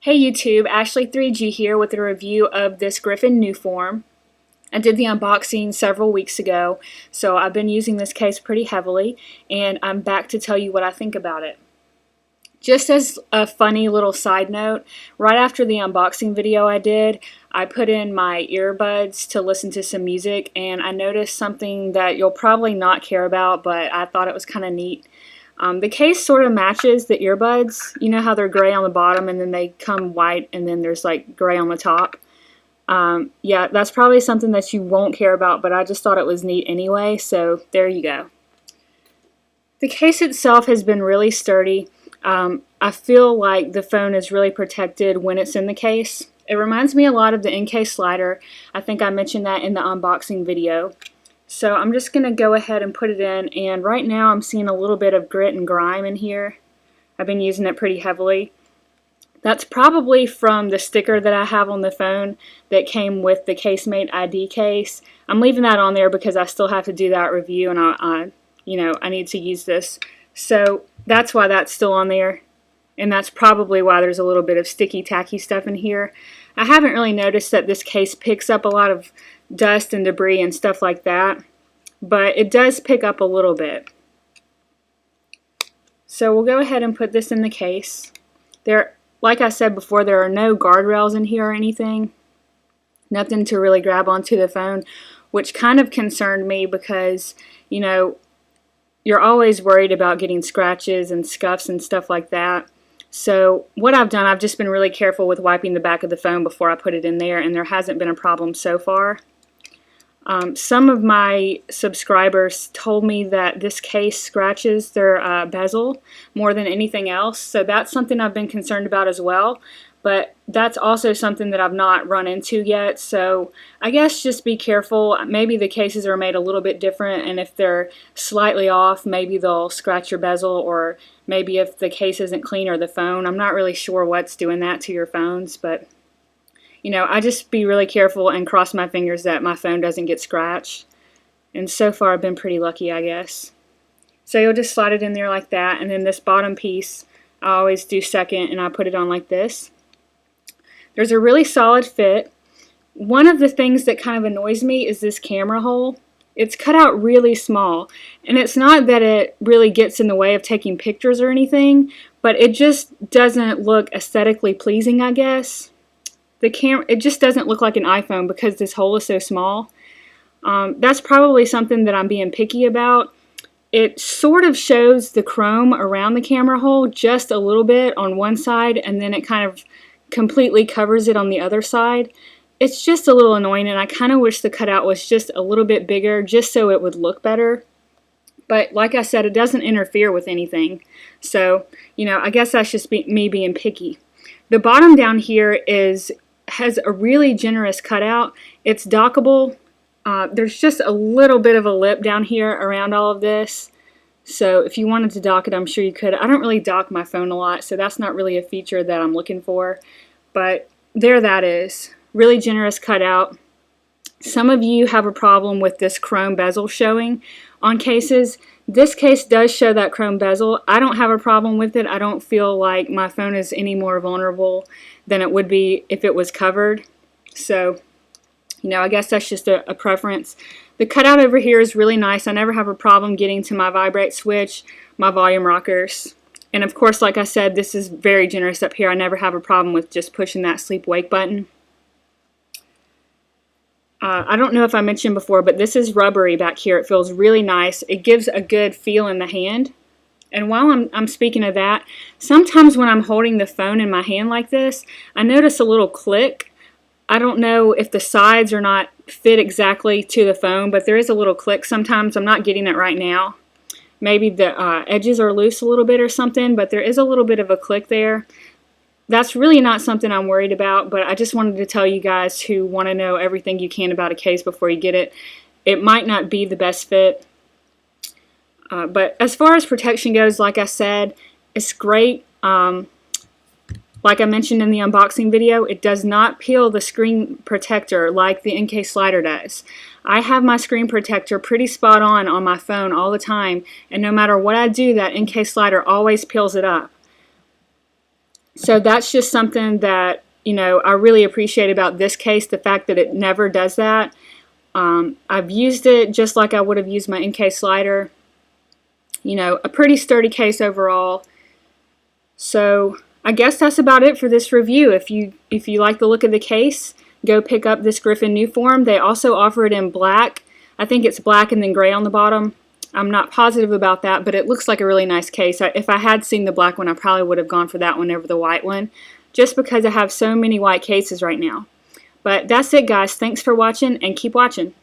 Hey YouTube, Ashley3G here with a review of this Griffin new form. I did the unboxing several weeks ago, so I've been using this case pretty heavily, and I'm back to tell you what I think about it. Just as a funny little side note, right after the unboxing video I did, I put in my earbuds to listen to some music, and I noticed something that you'll probably not care about, but I thought it was kind of neat. The case sort of matches the earbuds. You know how they're gray on the bottom and then they come white and then there's like gray on the top. Yeah, that's probably something that you won't care about, but I just thought it was neat anyway, so there you go. The case itself has been really sturdy. I feel like the phone is really protected when it's in the case. It reminds me a lot of the in-case slider. I think I mentioned that in the unboxing video. So I'm just going to go ahead and put it in, and right now I'm seeing a little bit of grit and grime in here. I've been using it pretty heavily. That's probably from the sticker that I have on the phone that came with the Casemate ID case. I'm leaving that on there because I still have to do that review, and I need to use this. So that's why that's still on there, and that's probably why there's a little bit of sticky tacky stuff in here. I haven't really noticed that this case picks up a lot of dust and debris and stuff like that, but it does pick up a little bit. So we'll go ahead and put this in the case. Like I said before, there are no guardrails in here or anything. Nothing to really grab onto the phone, which kind of concerned me because, you know, you're always worried about getting scratches and scuffs and stuff like that. So what I've done, I've just been really careful with wiping the back of the phone before I put it in there, and there hasn't been a problem so far. Some of my subscribers told me that this case scratches their bezel more than anything else, so that's something I've been concerned about as well, but that's also something that I've not run into yet, so I guess just be careful. Maybe the cases are made a little bit different, and if they're slightly off, maybe they'll scratch your bezel, or maybe if the case isn't clean or the phone. I'm not really sure what's doing that to your phones, but you know, I just be really careful and cross my fingers that my phone doesn't get scratched. And so far I've been pretty lucky, I guess. So you'll just slide it in there like that, and then this bottom piece I always do second, and I put it on like this. There's a really solid fit. One of the things that kind of annoys me is this camera hole. It's cut out really small, and it's not that it really gets in the way of taking pictures or anything, but it just doesn't look aesthetically pleasing, I guess. It just doesn't look like an iPhone because this hole is so small. That's probably something that I'm being picky about. It sort of shows the chrome around the camera hole just a little bit on one side, and then it kind of completely covers it on the other side. It's just a little annoying, and I kind of wish the cutout was just a little bit bigger just so it would look better. But like I said, it doesn't interfere with anything. So, you know, I guess that's just me being picky. The bottom down here has a really generous cutout. It's dockable. There's just a little bit of a lip down here around all of this. So if you wanted to dock it, I'm sure you could. I don't really dock my phone a lot, so that's not really a feature that I'm looking for. But there that is. Really generous cutout. Some of you have a problem with this chrome bezel showing on cases. This case does show that chrome bezel. I don't have a problem with it. I don't feel like my phone is any more vulnerable than it would be if it was covered. So, you know, I guess that's just a preference. The cutout over here is really nice. I never have a problem getting to my vibrate switch, my volume rockers. And of course, like I said, this is very generous up here. I never have a problem with just pushing that sleep wake button. I don't know if I mentioned before, but this is rubbery back here. It feels really nice. It gives a good feel in the hand. And while I'm speaking of that, sometimes when I'm holding the phone in my hand like this, I notice a little click. I don't know if the sides are not fit exactly to the phone, but there is a little click sometimes. I'm not getting it right now. Maybe the edges are loose a little bit or something, but there is a little bit of a click there. That's really not something I'm worried about, but I just wanted to tell you guys who want to know everything you can about a case before you get it. It might not be the best fit. But as far as protection goes, like I said, it's great. Like I mentioned in the unboxing video, it does not peel the screen protector like the in-case slider does. I have my screen protector pretty spot on my phone all the time, and no matter what I do, that in-case slider always peels it up. So that's just something that, you know, I really appreciate about this case, the fact that it never does that. I've used it just like I would have used my in-case slider. You know, a pretty sturdy case overall. So I guess that's about it for this review. If you like the look of the case, go pick up this Griffin new form. They also offer it in black. I think it's black and then gray on the bottom. I'm not positive about that, but it looks like a really nice case. If I had seen the black one, I probably would have gone for that one over the white one, just because I have so many white cases right now. But that's it, guys. Thanks for watching, and keep watching.